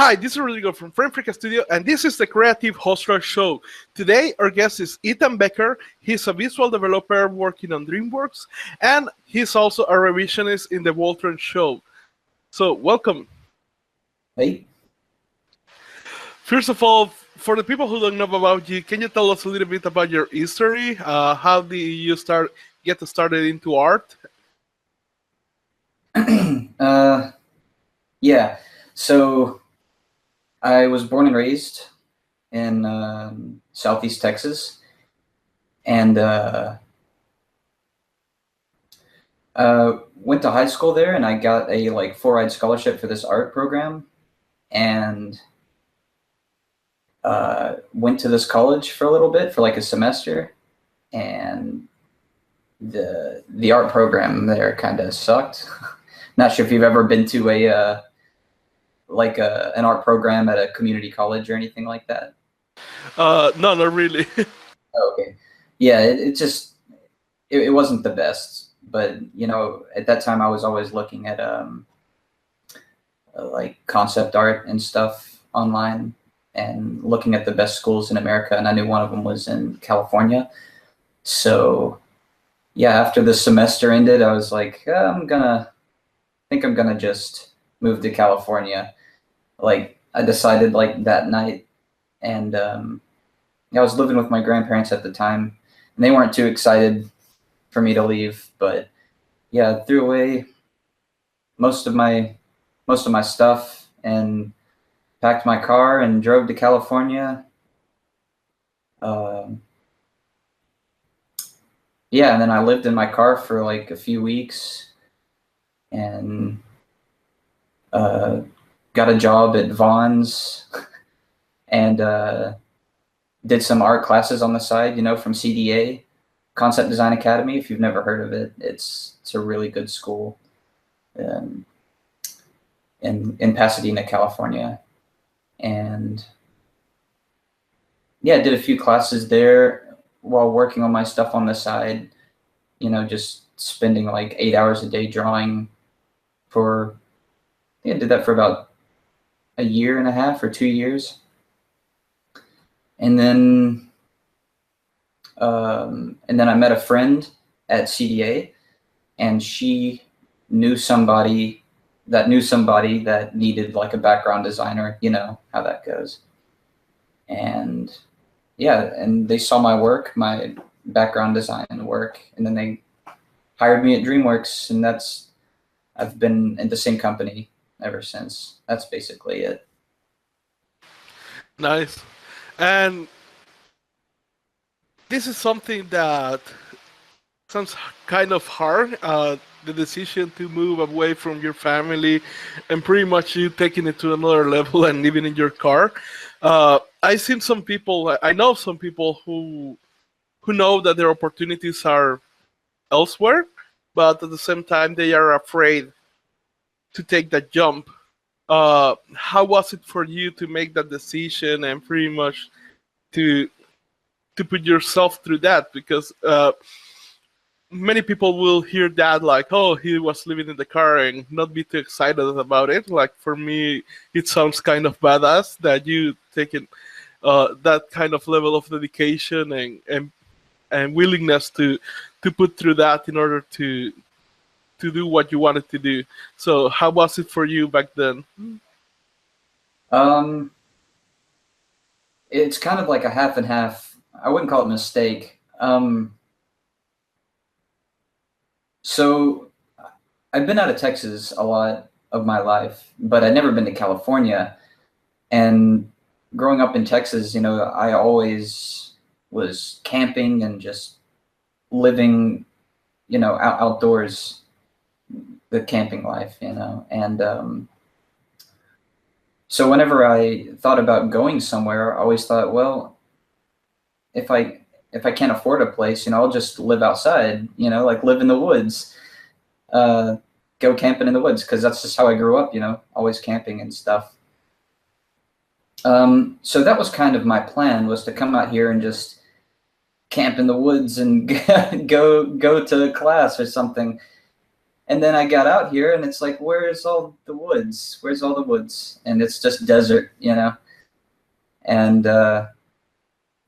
Hi, this is Rodrigo from Frame Studio, and this is the Creative Hostler Show. Today, our guest is Becker. He's a visual developer working on DreamWorks, and he's also a revisionist in the Voltron show. So, welcome. Hey. First of all, for the people who don't know about you, can you tell us a little bit about your history? How did you get started into art? Yeah. So I was born and raised in Southeast Texas, and went to high school there, and I got a full-ride scholarship for this art program, and went to this college for a little bit, for a semester, and the art program there kind of sucked. Not sure if you've ever been to an art program at a community college or anything like that. No, not really. Okay. Yeah, it wasn't the best, but at that time I was always looking at concept art and stuff online and looking at the best schools in America, and I knew one of them was in California. So yeah, after the semester ended, I was like, I'm gonna just move to California. I decided that night, and I was living with my grandparents at the time, and they weren't too excited for me to leave. But yeah, I threw away most of my stuff and packed my car and drove to California. Yeah, and then I lived in my car for a few weeks, and got a job at Vaughn's, and did some art classes on the side, from CDA, Concept Design Academy. If you've never heard of it, it's a really good school in Pasadena, California. And yeah, I did a few classes there while working on my stuff on the side, just spending 8 hours a day drawing for, I did that for about a year and a half or 2 years. And then I met a friend at CDA, and she knew somebody that needed a background designer. You know how that goes. And yeah, and they saw my work, my background design work, and then they hired me at DreamWorks, and I've been in the same company ever since. That's basically it. Nice. And this is something that sounds kind of hard, the decision to move away from your family and pretty much you taking it to another level and living in your car. I know some people who know that their opportunities are elsewhere, but at the same time they are afraid to take that jump. How was it for you to make that decision and pretty much to put yourself through that? Because many people will hear that oh, he was living in the car and not be too excited about it. For me, it sounds kind of badass that you taking that kind of level of dedication and willingness to put through that in order to do what you wanted to do. So how was it for you back then? It's kind of a half and half. I wouldn't call it a mistake. So I've been out of Texas a lot of my life, but I'd never been to California. And growing up in Texas, I always was camping and just living, outdoors, the camping life, and so whenever I thought about going somewhere, I always thought, well, if I can't afford a place, I'll just live outside, live in the woods, go camping in the woods, because that's just how I grew up, always camping and stuff. So that was kind of my plan, was to come out here and just camp in the woods and go to class or something. And then I got out here, and it's like, where's all the woods? Where's all the woods? And it's just desert, you know. And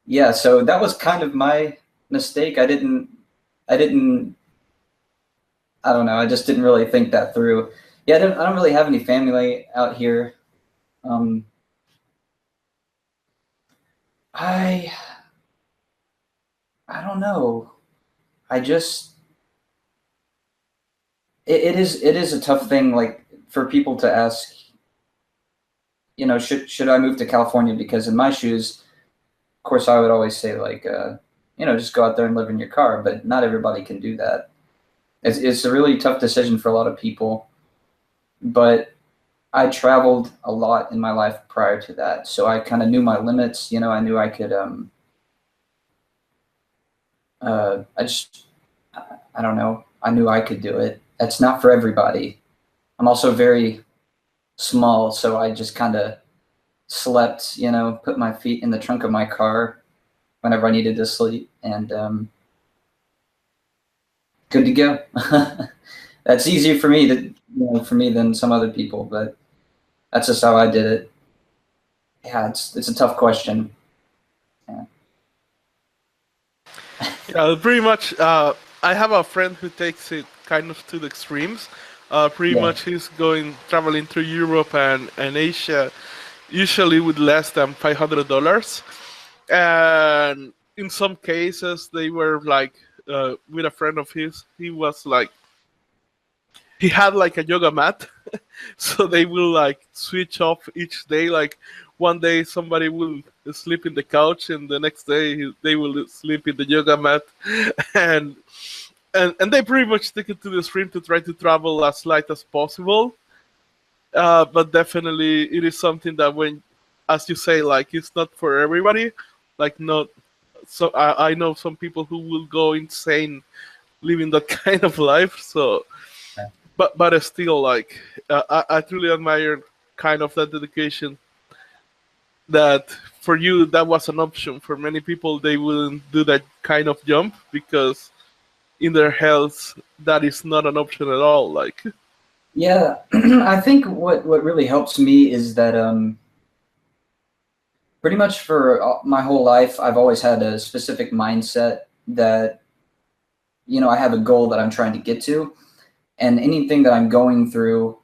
yeah, so that was kind of my mistake. I didn't. I don't know. I just didn't really think that through. Yeah, I don't really have any family out here. Um, I I don't know. I just it is a tough thing, like for people to ask, you know, should I move to California? Because in my shoes, of course, I would always say like, you know, just go out there and live in your car. But not everybody can do that. It's a really tough decision for a lot of people. But I traveled a lot in my life prior to that, so I kind of knew my limits. You know, I knew I could. I just, I don't know. I knew I could do it. That's not for everybody. I'm also very small, so I just kind of slept. You know, put my feet in the trunk of my car whenever I needed to sleep, and good to go. That's easier for me for me than some other people, but that's just how I did it. Yeah, it's a tough question. Yeah. Yeah, pretty much. I have a friend who takes it kind of to the extremes. Pretty Yeah. much, he's going traveling through Europe and Asia, usually with less than $500. And in some cases, they were like, with a friend of his, he was like, he had like a yoga mat, so they will like switch off each day. Like one day somebody will sleep in the couch, and the next day they will sleep in the yoga mat, and and they pretty much take it to the stream to try to travel as light as possible. But definitely, it is something that when, as you say, like it's not for everybody. Like not, so I know some people who will go insane living that kind of life. So but still, like I truly admire kind of that dedication. That for you, that was an option. For many people, they wouldn't do that kind of jump because in their health, that is not an option at all. Like, Yeah, I think what really helps me is that pretty much for my whole life, I've always had a specific mindset that, you know, I have a goal that I'm trying to get to, and anything that I'm going through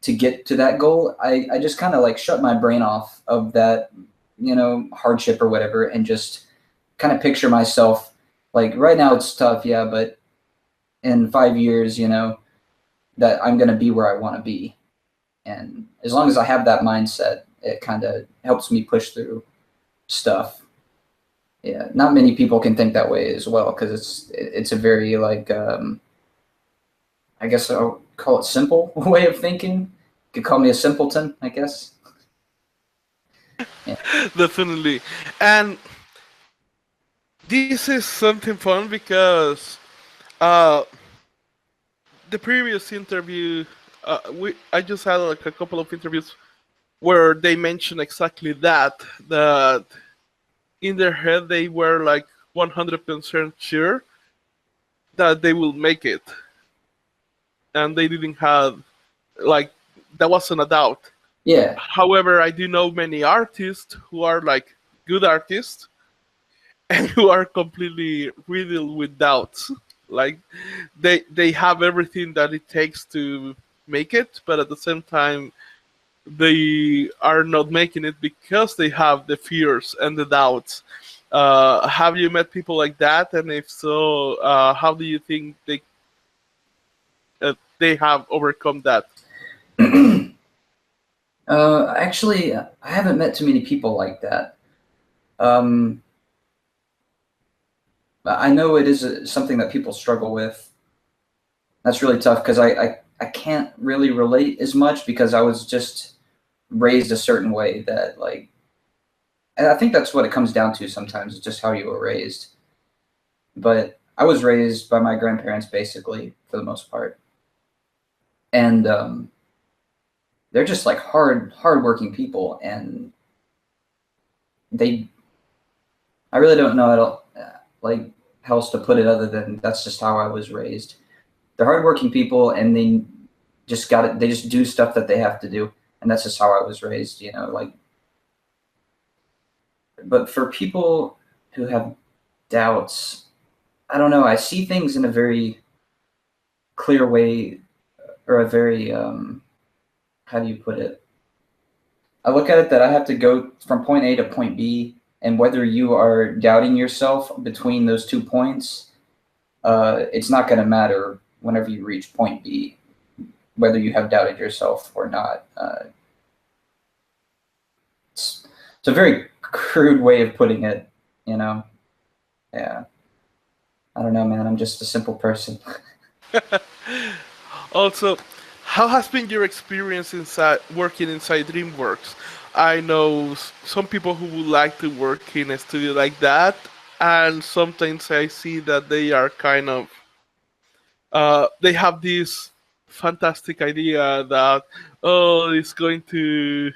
to get to that goal, I just kind of like shut my brain off of that, you know, hardship or whatever, and just kind of picture myself like right now it's tough, yeah, but in 5 years, you know, that I'm going to be where I want to be. And as long as I have that mindset, it kind of helps me push through stuff. Yeah, not many people can think that way as well, because it's a very like I guess I'll call it simple way of thinking. You could call me a simpleton, I guess. Yeah. definitely. And this is something fun because uh, the previous interview, I just had like a couple of interviews where they mentioned exactly that. That in their head they were like 100% sure that they will make it, and they didn't have like that wasn't a doubt. Yeah. However, I do know many artists who are like good artists and who are completely riddled with doubts. Like they have everything that it takes to make it, but at the same time they are not making it because they have the fears and the doubts. Have you met people like that? And if so, how do you think they have overcome that? Actually, I haven't met too many people like that. Um, I know it is something that people struggle with. That's really tough because I can't really relate as much because I was just raised a certain way that like, and I think that's what it comes down to sometimes, is just how you were raised. But I was raised by my grandparents basically for the most part, and they're just like hardworking people, and they I really don't know how else to put it other than that's just how I was raised. they're hardworking people, and they just got it. They just do stuff that they have to do, and that's just how I was raised. You know, like. But for people who have doubts, I don't know. I see things in a very clear way, or a very how do you put it? I look at it that I have to go from point A to point B, and whether you are doubting yourself between those 2 points, it's not going to matter whenever you reach point B, whether you have doubted yourself or not. It's a very crude way of putting it, you know? Yeah. I don't know, man. I'm just a simple person. Also, how has been your experience inside working inside DreamWorks? I know some people who would like to work in a studio like that, and sometimes I see that they are kind of they have this fantastic idea that, oh, it's going to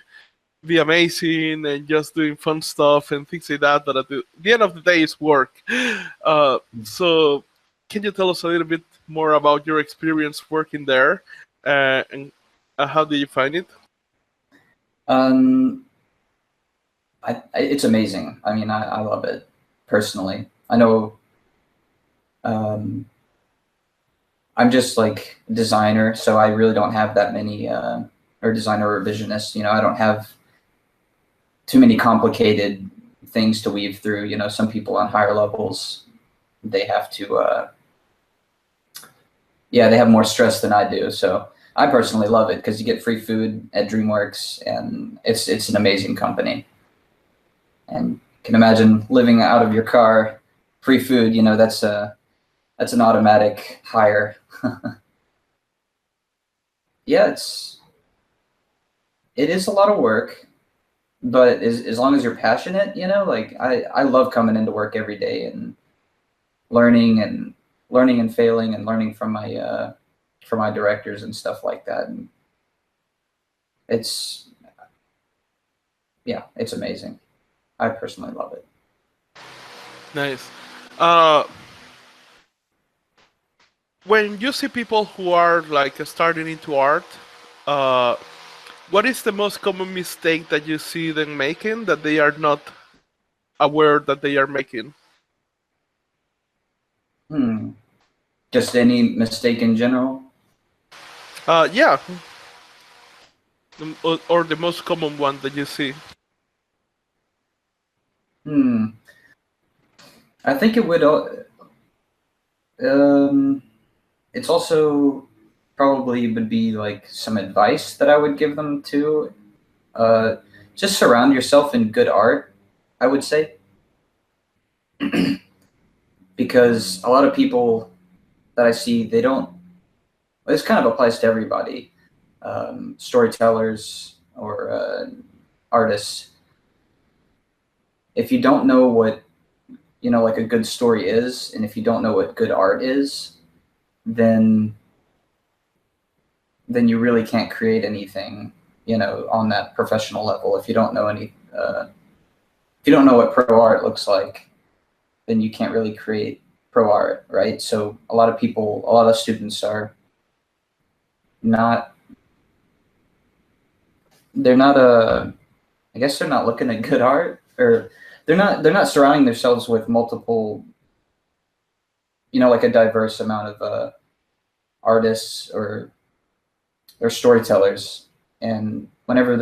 be amazing and just doing fun stuff and things like that. But at the end of the day, it's work. So, can you tell us a little bit more about your experience working there, and how did you find it? It's amazing. I mean, I love it personally. I know I'm just like a designer, so I really don't have that many, or designer revisionist. You know, I don't have too many complicated things to weave through. You know, some people on higher levels, they have to, they have more stress than I do. So I personally love it because you get free food at DreamWorks, and it's an amazing company. And you can imagine living out of your car, free food. You know, that's an automatic hire. Yeah, it is a lot of work, but as long as you're passionate, you know, like I love coming into work every day and learning and failing and learning from my directors and stuff like that. And it's amazing. I personally love it. Nice. When you see people who are like starting into art, what is the most common mistake that you see them making that they are not aware that they are making? Just any mistake in general? Yeah. Or the most common one that you see. I think it would. It's also probably would be like some advice that I would give them to. Just surround yourself in good art, I would say. Because a lot of people that I see, they don't. This kind of applies to everybody, storytellers or artists. If you don't know what, you know, like a good story is, and if you don't know what good art is, then you really can't create anything, you know, on that professional level. If you don't know if you don't know what pro art looks like, then you can't really create pro art, right? So a lot of students are not, I guess they're not looking at good art, or they're not surrounding themselves with multiple, you know, like a diverse amount of artists or storytellers. And whenever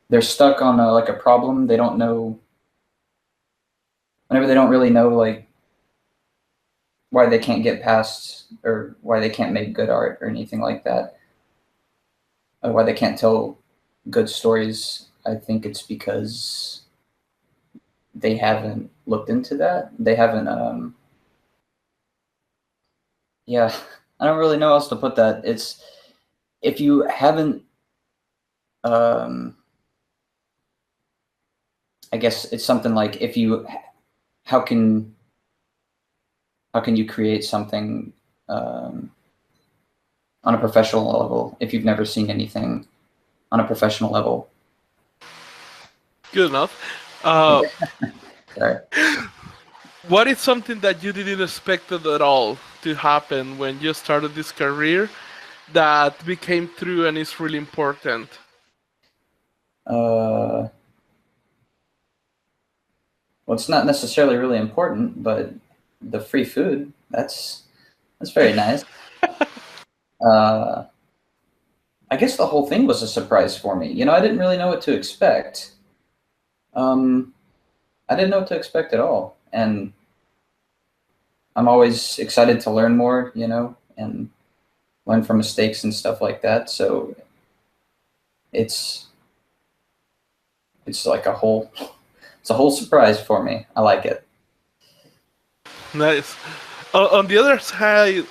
they're stuck on like a problem, they don't know, whenever they don't really know like why they can't get past, or why they can't make good art or anything like that, or why they can't tell good stories, I think it's because they haven't looked into that. They haven't, I don't really know how else to put that. It's, if you haven't, I guess it's something like, how can you create something on a professional level if you've never seen anything on a professional level? Good enough. Sorry. What is something that you didn't expect at all to happen when you started this career that became true and is really important? Well, it's not necessarily really important, but the free food, that's very nice. I guess the whole thing was a surprise for me. You know, I didn't really know what to expect. I didn't know what to expect at all. And I'm always excited to learn more, you know, and learn from mistakes and stuff like that. So it's like it's a whole surprise for me. I like it. Nice. On the other side,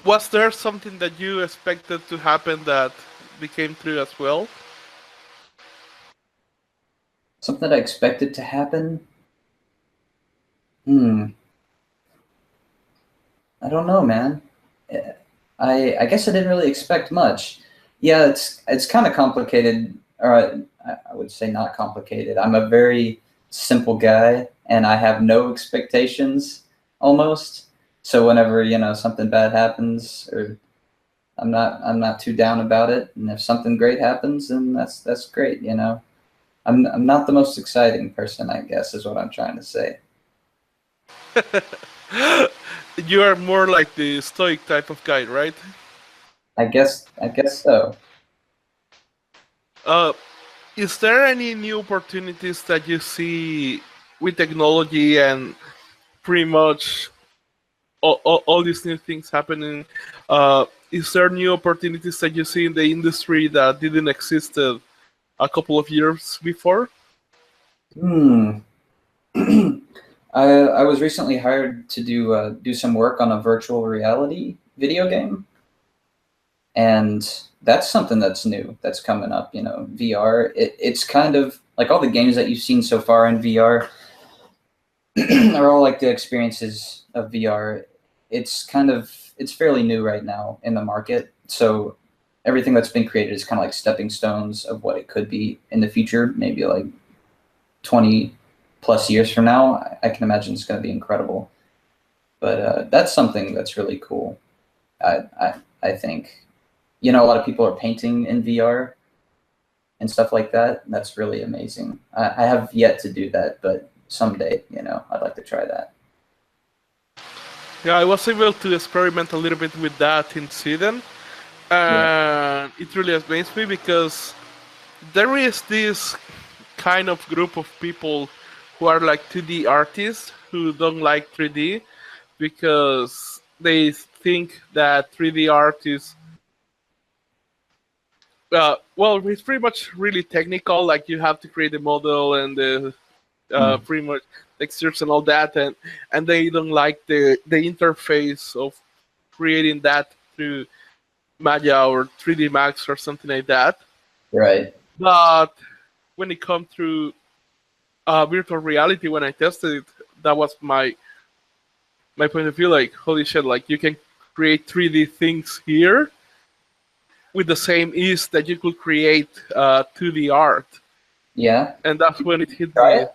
was there something that you expected to happen that became true as well? Something that I expected to happen? I don't know, man. I guess I didn't really expect much. Yeah, it's kind of complicated, or I would say not complicated. I'm a very simple guy, and I have no expectations almost. So whenever, you know, something bad happens, or I'm not too down about it, and if something great happens, then that's great, you know. I'm not the most exciting person, I guess, is what I'm trying to say. You are more like the stoic type of guy, right? I guess so. Is there any new opportunities that you see with technology and pretty much all these new things happening? Is there new opportunities that you see in the industry that didn't exist a couple of years before? I was recently hired to do some work on a virtual reality video game, and that's something that's new, that's coming up. You know, VR. It's kind of like all the games that you've seen so far in VR are all like the experiences of VR. It's fairly new right now in the market, so everything that's been created is kind of like stepping stones of what it could be in the future, maybe like 20 plus years from now. I can imagine it's going to be incredible. But that's something that's really cool. I think, you know, a lot of people are painting in VR and stuff like that. That's really amazing. I have yet to do that, but someday, you know, I'd like to try that. Yeah, I was able to experiment a little bit with that in Sweden. And it really amazed me because there is this kind of group of people who are like 2D artists who don't like 3D because they think that 3D art is well, it's pretty much really technical. Like you have to create a model and the pretty much textures and all that, and they don't like the interface of creating that through Maya or 3D Max or something like that. Right. But when it comes through virtual reality, when I tested it, that was my point of view. Like, holy shit! Like you can create 3D things here with the same ease that you could create 2D art. Yeah. And that's when it hit me. That,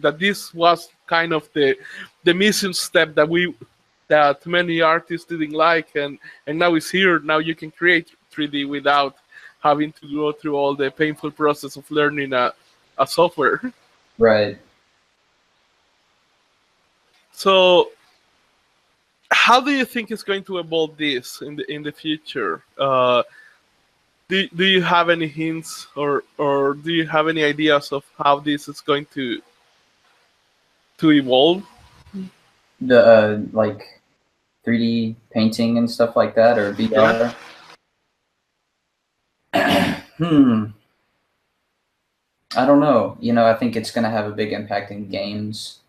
that this was kind of the missing step that many artists didn't like, and now it's here. Now you can create 3D without having to go through all the painful process of learning a software. Right. So, how do you think it's going to evolve this in the future? Do you have any hints or do you have any ideas of how this is going to evolve? The like 3D painting and stuff like that, or VR. Yeah. I don't know. You know, I think it's going to have a big impact in games,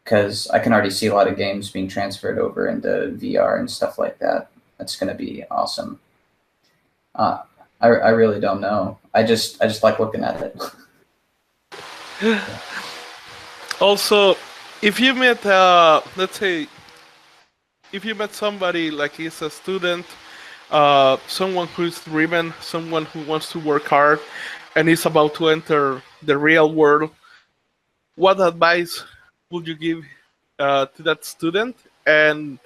because I can already see a lot of games being transferred over into VR and stuff like that. That's going to be awesome. I really don't know. I just like looking at it. Also, if you met, let's say, if you met somebody like he's a student, someone who's driven, someone who wants to work hard, and is about to enter the real world, what advice would you give to that student? and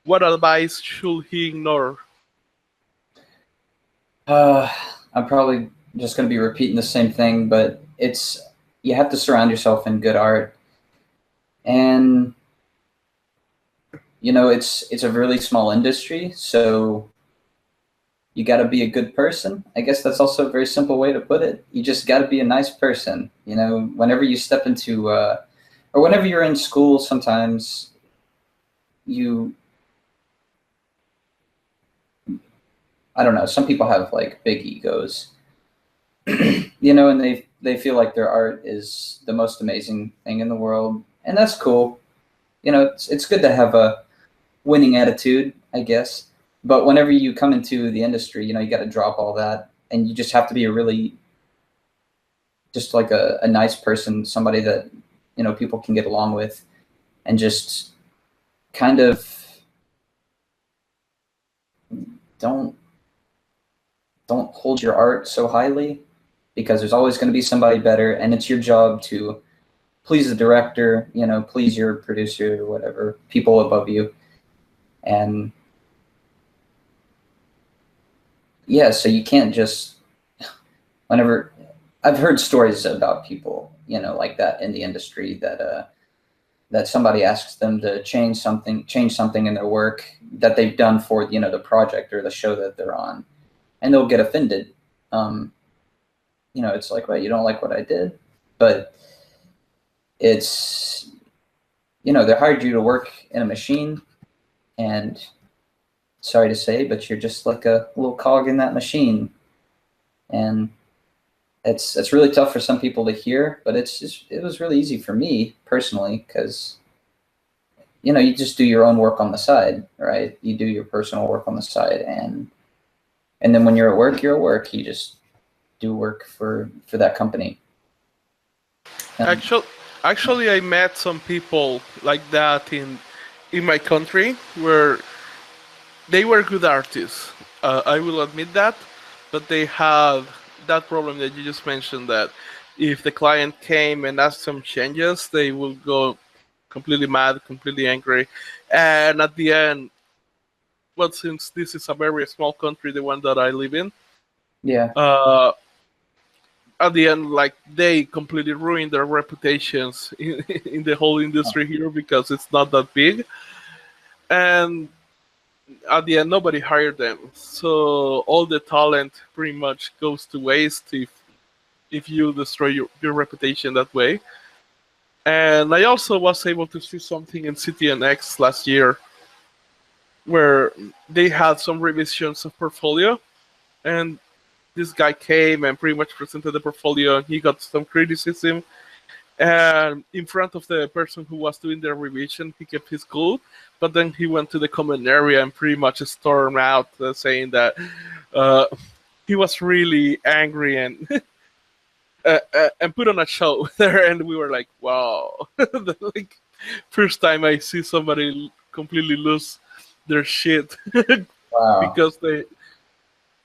what advice should he ignore? I'm probably just going to be repeating the same thing, but you have to surround yourself in good art, and it's a really small industry, so you got to be a good person. I guess that's also a very simple way to put it. You just got to be a nice person. Whenever you step into, or whenever you're in school, sometimes I don't know, some people have like big egos, and they feel like their art is the most amazing thing in the world, and that's cool. It's good to have a winning attitude, I guess. But whenever you come into the industry, you got to drop all that, and you just have to be just like a nice person, somebody that, people can get along with, and just kind of don't hold your art so highly, because there's always going to be somebody better, and it's your job to please the director, please your producer or whatever, people above you. And yeah, so you can't just, whenever, I've heard stories about people, like that in the industry, that somebody asks them to change something in their work that they've done for, the project or the show that they're on, and they'll get offended. It's like, well, you don't like what I did, but it's, they hired you to work in a machine, and sorry to say, but you're just like a little cog in that machine. And it's really tough for some people to hear, but it was really easy for me personally, because you just do your own work on the side, right? You do your personal work on the side, and then when you're at work, you're at work. You just do work for that company. Actually, I met some people like that in my country, where they were good artists. I will admit that, but they had that problem that you just mentioned, that if the client came and asked some changes, they will go completely mad, completely angry. And at the end, well, since this is a very small country, the one that I live in, Yeah. At the end, like, they completely ruin their reputations in the whole industry here, because it's not that big. And at the end, nobody hired them. So all the talent pretty much goes to waste if you destroy your reputation that way. And I also was able to see something in CTN last year, where they had some revisions of portfolio, and this guy came and pretty much presented the portfolio, and he got some criticism. And in front of the person who was doing the revision, he kept his cool, but then he went to the common area and pretty much stormed out, saying that he was really angry and and put on a show there. And we were like, wow. Like, first time I see somebody completely lose their shit. Wow. Because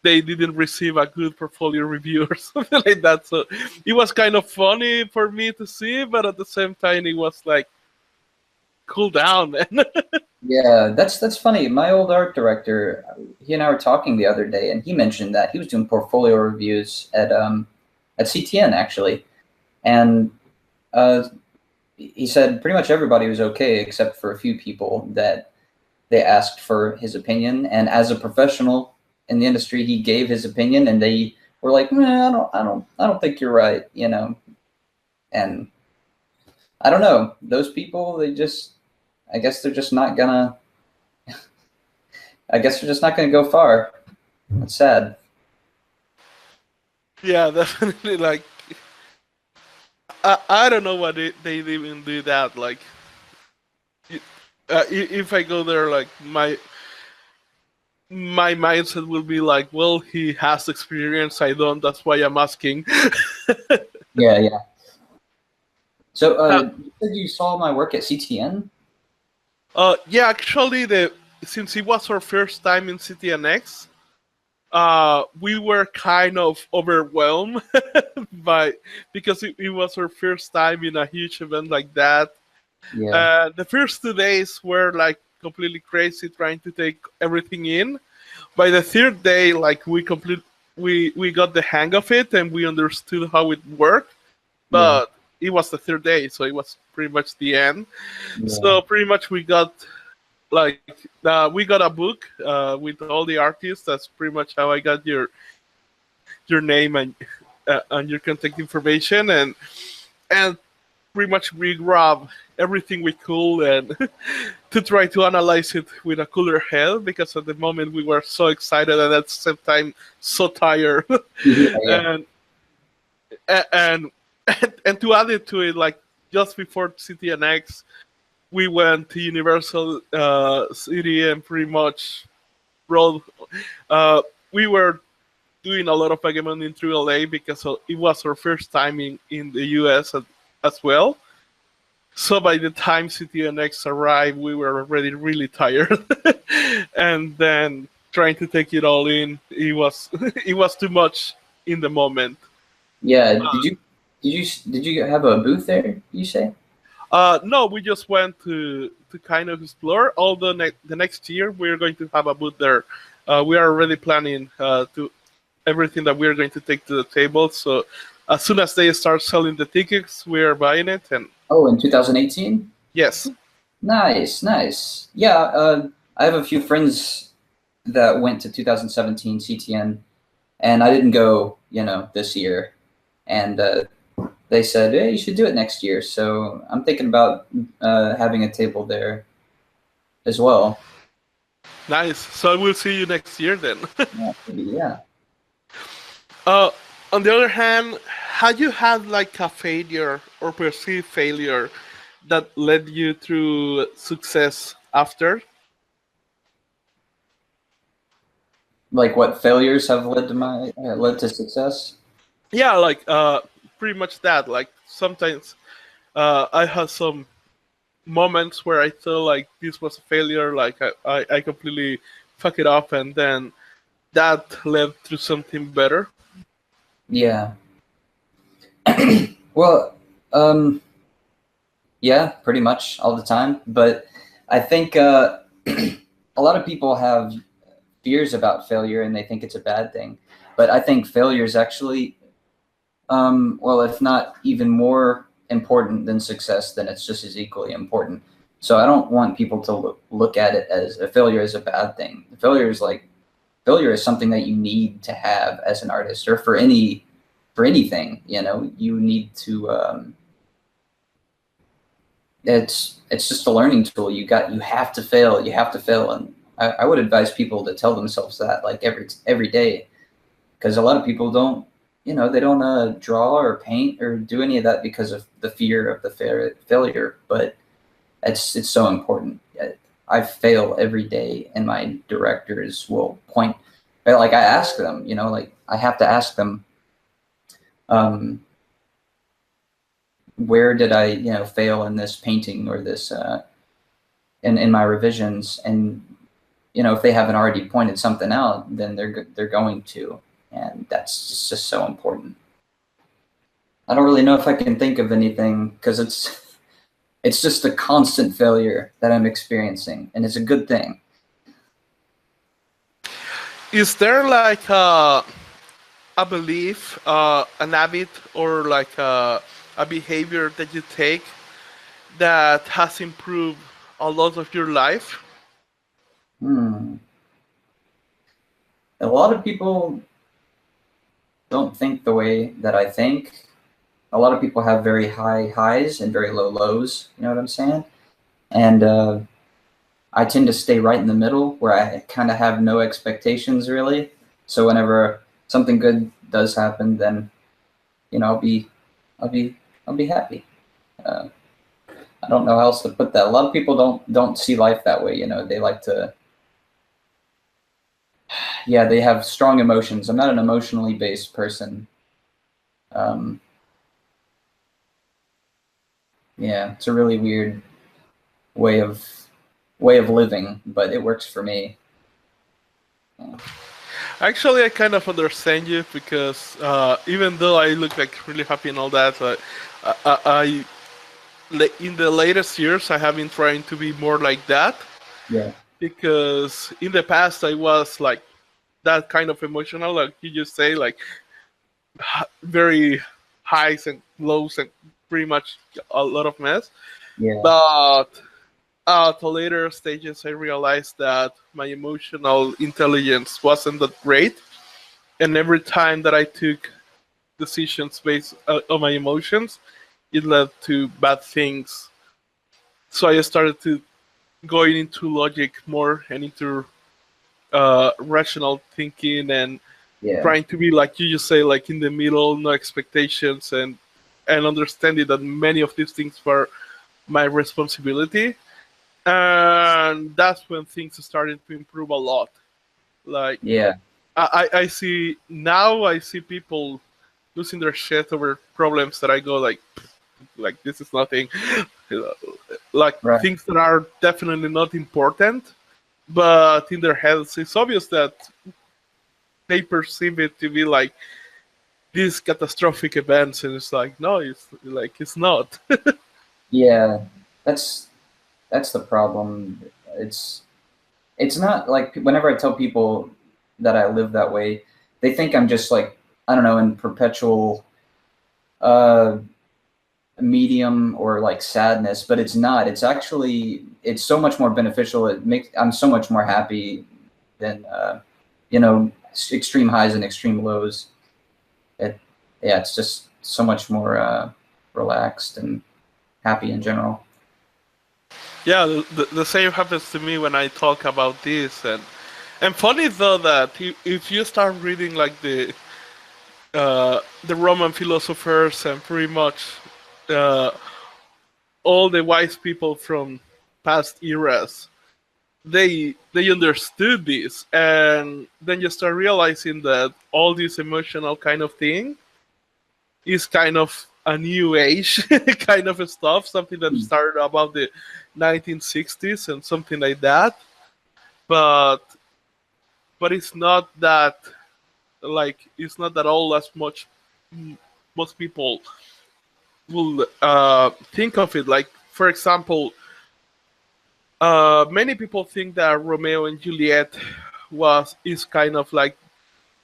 they didn't receive a good portfolio review or something like that. So it was kind of funny for me to see, but at the same time, it was like, cool down, man. Yeah, that's funny. My old art director, he and I were talking the other day, and he mentioned that he was doing portfolio reviews at CTN, actually. And he said pretty much everybody was okay, except for a few people that they asked for his opinion. And as a professional in the industry, he gave his opinion, and they were like, I don't think you're right, And I don't know, those people, I guess they're just not gonna go far. It's sad. Yeah, definitely. Like, I don't know why they even do that. Like, if I go there, like, my mindset will be like, well, he has experience, I don't, that's why I'm asking. Yeah. So you said you saw my work at CTN? Yeah, actually, since it was our first time in CTNX, we were kind of overwhelmed because it was our first time in a huge event like that. Yeah. The first 2 days were like completely crazy trying to take everything in. By the third day, like we got the hang of it and we understood how it worked. Yeah. But it was the third day, so it was pretty much the end. Yeah. So pretty much we got a book with all the artists. That's pretty much how I got your name and your contact information, and pretty much we grab everything we could and to try to analyze it with a cooler head, because at the moment we were so excited and at the same time so tired. Yeah. Yeah. and and and to add it to it, like just before CTNX, we went to Universal City and pretty much rode. We were doing a lot of Pokemon through LA because it was our first time in the US as well. So by the time CTNX arrived, we were already really tired, and then trying to take it all in, it was it was too much in the moment. Yeah. Did you have a booth there? You say? No, we just went to kind of explore. Although the next year we're going to have a booth there. We are already planning to everything that we're going to take to the table. So as soon as they start selling the tickets, we are buying it. And Oh, in 2018. yes, Nice, nice. Yeah. I have a few friends that went to 2017 CTN, and I didn't go. This year, and they said, "Hey, you should do it next year." So I'm thinking about having a table there as well. nice. So we'll see you next year then. Yeah, maybe, yeah. uh, on the other hand, had you had like a failure or perceived failure that led you through success after? Like what failures have led to success? Yeah, like pretty much that. Like sometimes I had some moments where I feel like this was a failure, like I completely fuck it up, and then that led to something better. Yeah. Well, yeah, pretty much all the time. But I think a lot of people have fears about failure and they think it's a bad thing. But I think failure is actually, well, if not even more important than success, then it's just as equally important. So I don't want people to look at it as a failure as a bad thing. Failure is something that you need to have as an artist, or for anything. You need to. It's just a learning tool. You have to fail. You have to fail, and I would advise people to tell themselves that like every day, because a lot of people don't. They don't draw or paint or do any of that because of the fear of the failure. But it's so important. I fail every day, and my directors will point. Like I ask them, like I have to ask them, where did I, fail in this painting or this in my revisions, and if they haven't already pointed something out, then they're going to, and that's just so important. I don't really know if I can think of anything because it's just a constant failure that I'm experiencing, and it's a good thing. Is there like a belief, an habit, or like a behavior that you take that has improved a lot of your life? A lot of people don't think the way that I think. A lot of people have very high highs and very low lows. You know what I'm saying? And I tend to stay right in the middle, where I kind of have no expectations really. So whenever something good does happen, then I'll be happy. I don't know how else to put that. A lot of people don't see life that way. They like to. Yeah, they have strong emotions. I'm not an emotionally based person. Yeah, it's a really weird way of living, but it works for me. Yeah. Actually, I kind of understand you because even though I look like really happy and all that, in the latest years I have been trying to be more like that. Yeah. because in the past I was like that kind of emotional, like you just say, like very highs and lows and pretty much a lot of mess. Yeah. But at the later stages, I realized that my emotional intelligence wasn't that great, and every time that I took decisions based on my emotions, it led to bad things. So I started to going into logic more and into rational thinking and Yeah. trying to be like you just say, like in the middle, no expectations, and understanding that many of these things were my responsibility. And that's when things started to improve a lot. Like Yeah. I see now, I see people losing their shit over problems that I go like this is nothing. Like Right. things that are definitely not important, but in their heads it's obvious that they perceive it to be like these catastrophic events, and it's like no, it's like it's not. Yeah. That's that's the problem. It's it's not like whenever I tell people that I live that way, they think I'm just like, I don't know, in perpetual uh medium or like sadness, but it's not. It's actually, it's so much more beneficial. It makes, I'm so much more happy than you know, extreme highs and extreme lows. It, yeah, it's just so much more relaxed and happy in general. Yeah, the same happens to me when I talk about this, and funny though that if you start reading like the Roman philosophers and pretty much uh, all the wise people from past eras, they understood this, and then you start realizing that all this emotional kind of thing is kind of a new age kind of stuff, something that Mm. started about the 1960s and something like that. But it's not that, like it's not at all as much most people will think of it. Like for example, many people think that Romeo and Juliet was is kind of like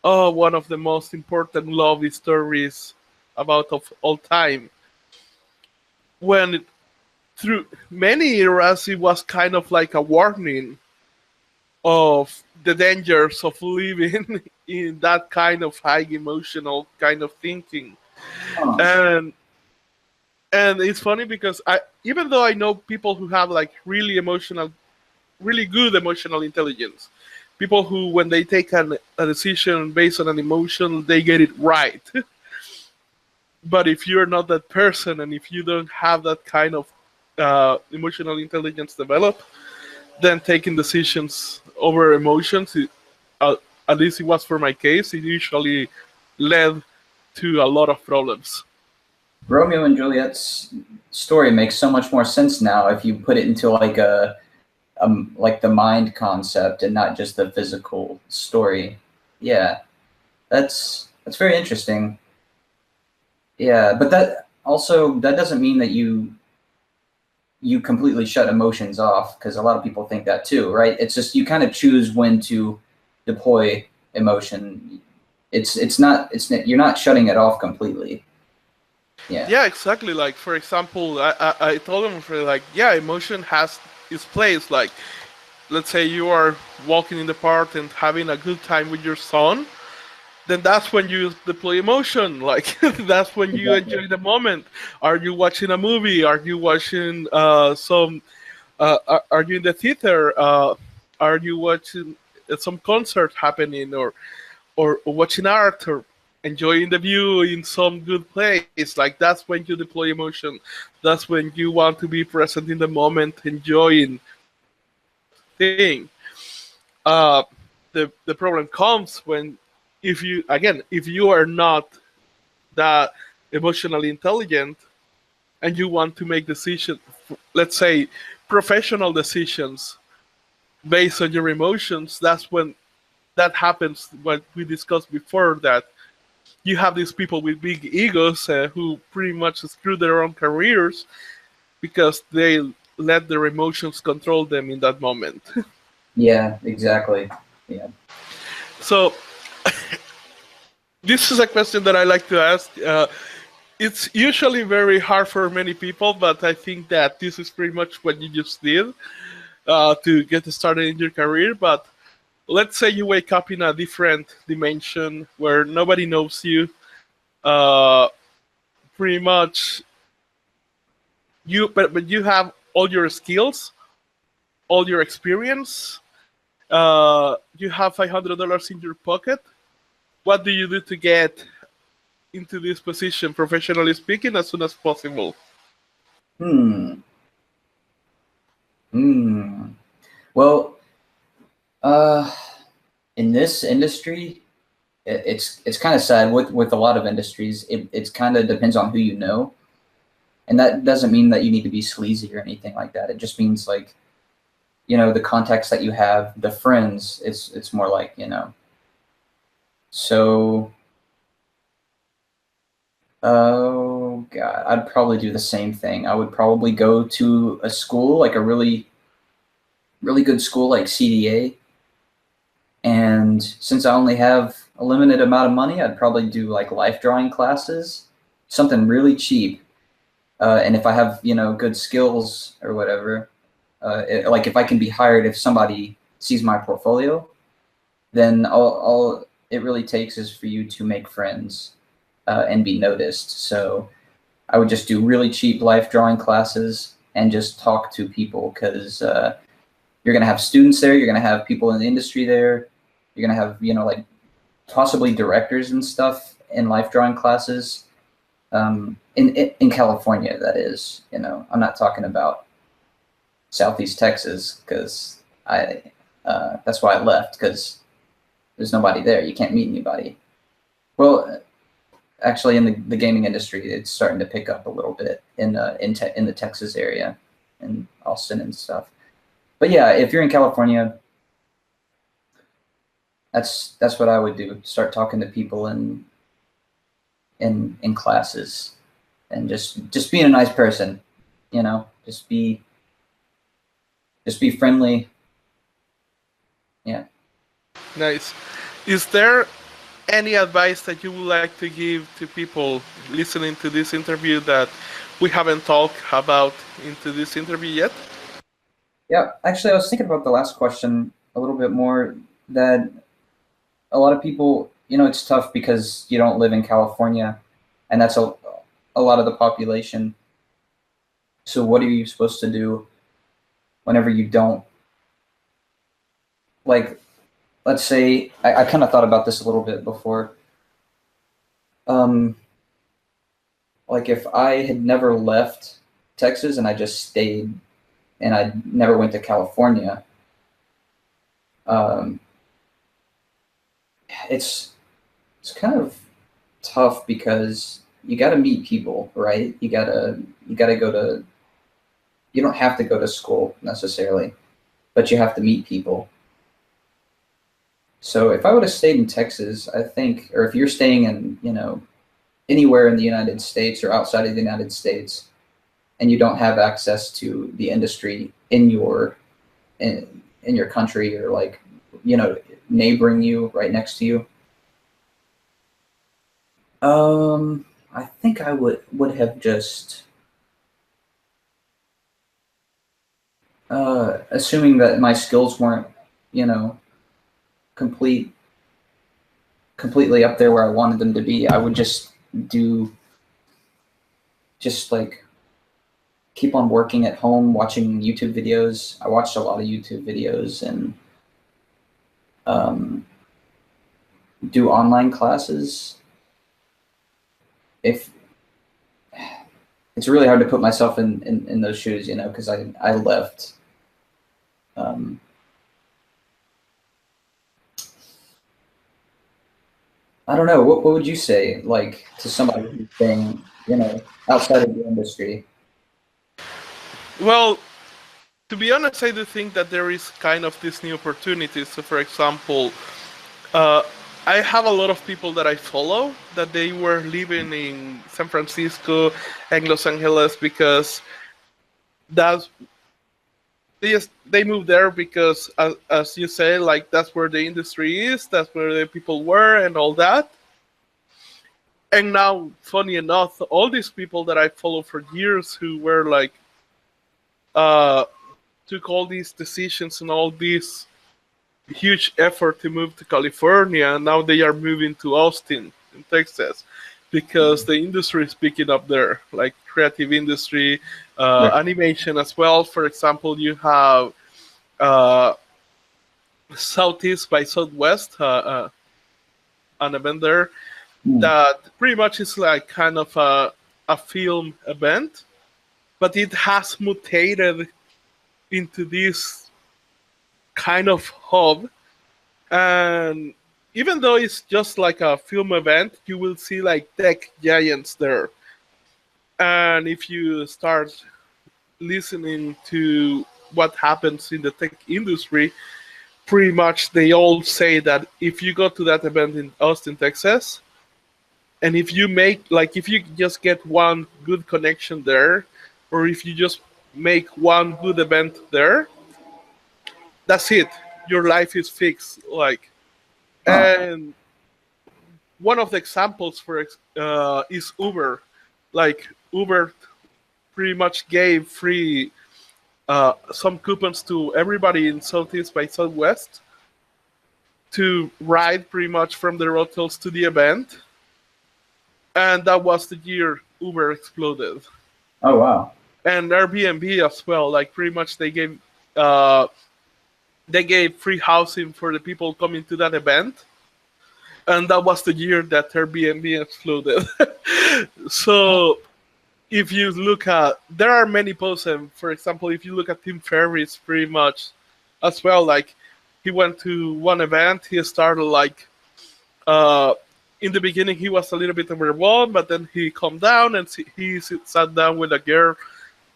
one of the most important love stories about of all time. When through many eras, it was kind of like a warning of the dangers of living in that kind of high emotional kind of thinking. Huh. And it's funny because I, even though I know people who have like really good emotional intelligence, people who when they take a decision based on an emotion, they get it right. But if you're not that person, and if you don't have that kind of emotional intelligence developed, then taking decisions over emotions, uh, at least it was for my case, it usually led to a lot of problems. Romeo and Juliet's story makes so much more sense now if you put it into like a like the mind concept and not just the physical story. Yeah, that's very interesting. Yeah, but that also, that doesn't mean that you completely shut emotions off, because a lot of people think that too, right? It's just you kind of choose when to deploy emotion. You're not shutting it off completely. Yeah. Yeah, exactly. Like for example, I told him for like, yeah, emotion has its place. Like let's say you are walking in the park and having a good time with your son, then that's when you deploy emotion. Like that's when you Exactly. enjoy the moment. Are you watching a movie? Are you watching some? Are you in the theater? Are you watching some concert happening, or watching art, or enjoying the view in some good place? Like that's when you deploy emotion. That's when you want to be present in the moment, enjoying thing. Uh, the problem comes when if you again if you are not that emotionally intelligent and you want to make decisions, let's say professional decisions based on your emotions, that's when that happens. What we discussed before, that you have these people with big egos who pretty much screw their own careers because let their emotions control them in that moment. Yeah, exactly. Yeah. So this is a question that I like to ask. It's usually very hard for many people, but I think that this is pretty much what you just did to get started in your career. But let's say you wake up in a different dimension where nobody knows you. Uh, Pretty much, but you have all your skills, all your experience. You have $500 in your pocket. What do you do to get into this position, professionally speaking, as soon as possible? Hmm. Hmm. Well, uh, in this industry, it's kind of sad with a lot of industries. It's kind of depends on who you know, and that doesn't mean that you need to be sleazy or anything like that. It just means like, the contacts that you have, the friends. It's more like, So, oh God, I'd probably do the same thing. I would probably go to a school, like a really, really good school like CDA. And since I only have a limited amount of money, I'd probably do like life drawing classes, something really cheap. And if I have, good skills or whatever, like if I can be hired, if somebody sees my portfolio, then all it really takes is for you to make friends and be noticed. So I would just do really cheap life drawing classes and just talk to people because you're going to have students there. You're going to have people in the industry there. You're going to have, like possibly directors and stuff in life drawing classes. In California, that is, I'm not talking about Southeast Texas because that's why I left, because there's nobody there. You can't meet anybody. Well, actually, in the gaming industry, it's starting to pick up a little bit in the Texas area, in Austin and stuff. But yeah, if you're in California, that's what I would do. Start talking to people in classes, and just being a nice person, just be friendly. Yeah. Nice. Is there any advice that you would like to give to people listening to this interview that we haven't talked about into this interview yet? Yeah, actually, I was thinking about the last question a little bit more, that a lot of people, it's tough because you don't live in California, and that's a lot of the population. So what are you supposed to do whenever you don't? Like, let's say, I kind of thought about this a little bit before. Like if I had never left Texas and I just stayed and I never went to California, it's kind of tough because you got to meet people, right? You got to go to, you don't have to go to school necessarily, but you have to meet people. So if I would have stayed in Texas, I think, or if you're staying in, anywhere in the United States or outside of the United States, and you don't have access to the industry in your country, or like, neighboring you, right next to you, I think I would have just, assuming that my skills weren't, completely up there where I wanted them to be, I would just like keep on working at home, watching YouTube videos. I watched a lot of YouTube videos and do online classes. If it's really hard to put myself in those shoes, because I left. I don't know. What would you say, like, to somebody who's staying, outside of the industry? Well, to be honest, I do think that there is kind of this new opportunity. So, for example, uh, I have a lot of people that I follow that they were living in San Francisco and Los Angeles because that's they moved there because, as you say, like that's where the industry is, that's where the people were, and all that. And now, funny enough, all these people that I followed for years who were like uh, took all these decisions and all this huge effort to move to California, and now they are moving to Austin in Texas because the industry is picking up there, like creative industry, Right. animation as well. For example, you have uh, Southeast by Southwest, an event there Mm. that pretty much is like kind of a film event, but it has mutated into this kind of hub. And even though it's just like a film event, you will see like tech giants there. And if you start listening to what happens in the tech industry, pretty much they all say that if you go to that event in Austin, Texas, and if you make like if you just get one good connection there, or if you just make one good event there, that's it. Your life is fixed. Like, Huh. and one of the examples for is Uber. Like Uber pretty much gave free some coupons to everybody in Southeast by Southwest to ride pretty much from their hotels to the event, and that was the year Uber exploded. Oh, wow. And Airbnb as well. Like pretty much uh, they gave free housing for the people coming to that event, and that was the year that Airbnb exploded. So if you look at, there are many posts, and for example, if you look at Tim Ferriss, pretty much as well, like he went to one event, he started like uh, in the beginning he was a little bit overwhelmed, but then he calmed down and he sat down with a girl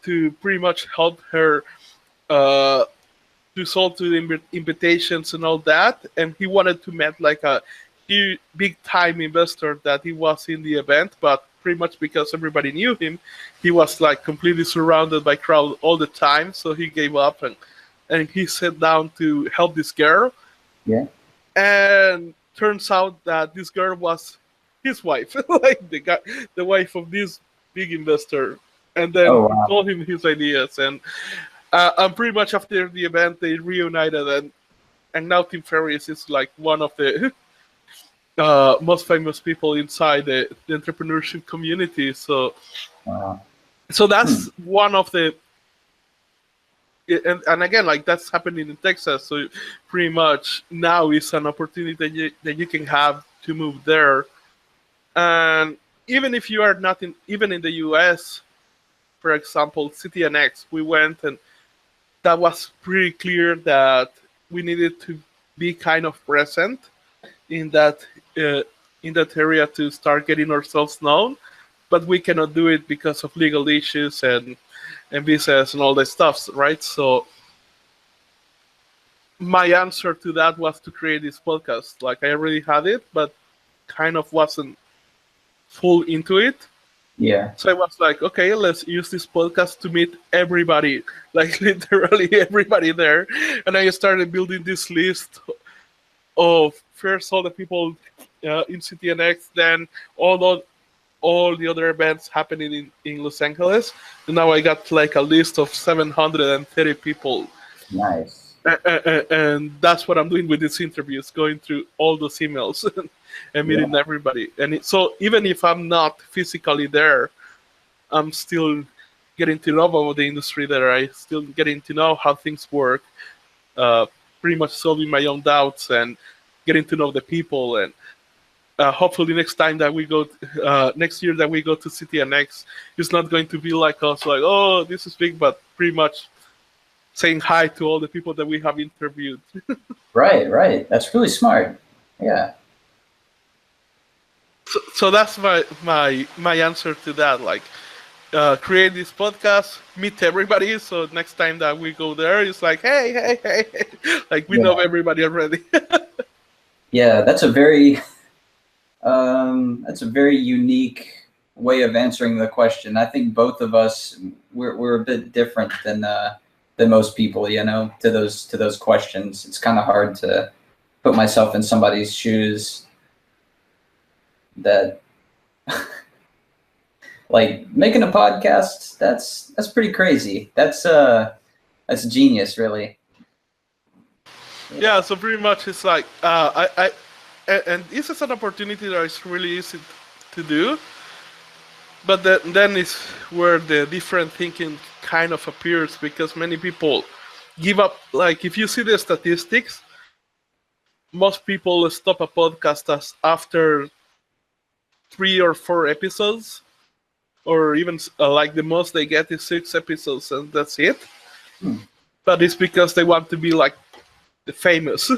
to pretty much help her uh, to solve to the invitations and all that, and he wanted to meet like a huge, big time investor that he was in the event, but pretty much because everybody knew him, he was like completely surrounded by crowd all the time, so he gave up and he sat down to help this girl, Yeah. and turns out that this girl was his wife, like the wife of this big investor, and then Oh, he wow. told him his ideas, and pretty much after the event they reunited, and now Tim Ferriss is like one of the most famous people inside the entrepreneurship community. Wow. So Hmm. that's one of the, and again, like that's happening in Texas. So pretty much now is an opportunity that you can have to move there. And even if you are not in, even in the US, for example, CTNX, we went, and that was pretty clear that we needed to be kind of present in that uh, in that area to start getting ourselves known, but we cannot do it because of legal issues and visas and all that stuff, right? So my answer to that was to create this podcast. Like I already had it, but kind of wasn't full into it. Yeah. So I was like, okay, let's use this podcast to meet everybody, like literally everybody there. And I started building this list of first all the people in CTNX, then all the other events happening in Los Angeles. And now I got like a list of 730 people. Nice. And that's what I'm doing with these interviews, going through all those emails and meeting Yeah. everybody. So even if I'm not physically there, I'm still getting to know about the industry there. I still getting to know how things work, uh, pretty much solving my own doubts and getting to know the people. And hopefully next time that we go, next year that we go to CTNX, it's not going to be like us, like, oh, this is big, but pretty much saying hi to all the people that we have interviewed. Right. Right. That's really smart. Yeah. So that's my answer to that. Like, create this podcast, meet everybody. So next time that we go there, it's like, hey, hey, hey, hey. Like we know Yeah. everybody already. Yeah. That's a very unique way of answering the question. I think both of us we're a bit different than than most people, you know, to those questions. It's kind of hard to put myself in somebody's shoes that like making a podcast. That's pretty crazy. That's genius, really. Yeah, so pretty much it's like and this is an opportunity that is really easy to do, but then is where the different thinking kind of appears, because many people give up. Like if you see the statistics, most people stop a podcast after 3 or 4 episodes, or even like the most they get is 6 episodes, and that's it. But it's because they want to be like the famous.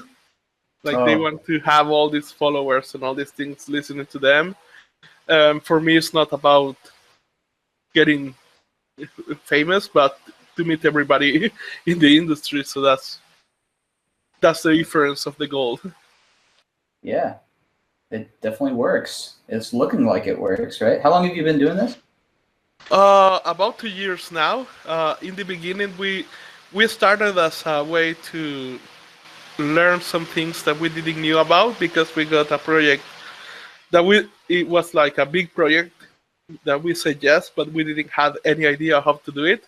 Like they want to have all these followers and all these things listening to them. For me, it's not about getting famous, but to meet everybody in the industry. So that's the difference of the goal. Yeah, it definitely works. It's looking like it works, right? How long have you been doing this? About 2 years now. In the beginning, we started as a way to learn some things that we didn't knew about, because we got a project that it was like a big project that we said yes, but we didn't have any idea how to do it.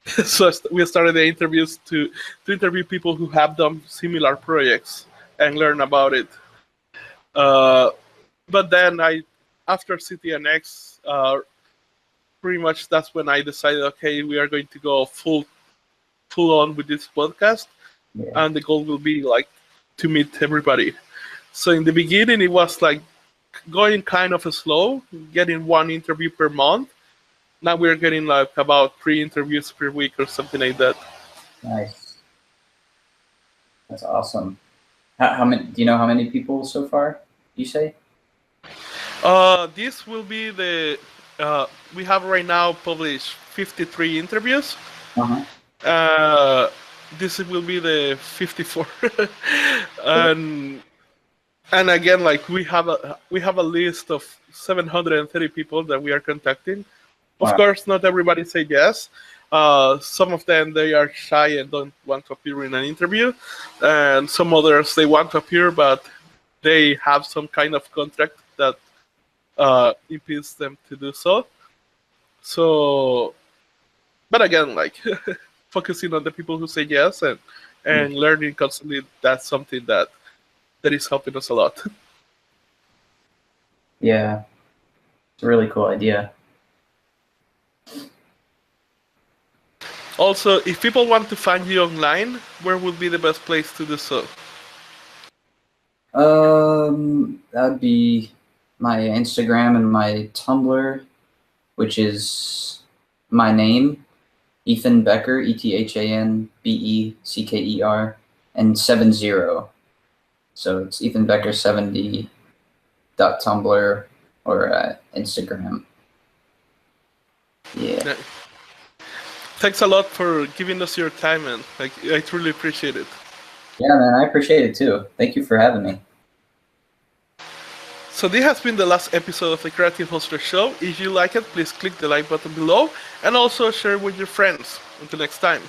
So we started the interviews to interview people who have done similar projects and learn about it. But then after CTN X, pretty much that's when I decided, okay, we are going to go full on with this podcast. Yeah. And the goal will be like to meet everybody. So in the beginning, it was like going kind of slow, getting 1 interview per month. Now we're getting like about 3 interviews per week or something like that. Nice. That's awesome. How many? Do you know how many people so far? You say? This will be the. We have right now published 53 interviews. This will be the 54. And again, like we have a list of 730 people that we are contacting. Of course, not everybody say yes. Some of them, they are shy and don't want to appear in an interview, and some others, they want to appear, but they have some kind of contract that impedes them to do so. So, but again, like focusing on the people who say yes and learning constantly, that's something that is helping us a lot. Yeah, it's a really cool idea. Also, if people want to find you online, where would be the best place to do so? That'd be my Instagram and my Tumblr, which is my name, Ethan Becker, ETHANBECKER, and 70. So it's Ethan Becker 70.tumblr or Instagram. Yeah. Thanks a lot for giving us your time, man. Like, I truly appreciate it. Yeah, man, I appreciate it too. Thank you for having me. So this has been the last episode of the Creative Hustler Show. If you like it, please click the like button below and also share with your friends. Until next time.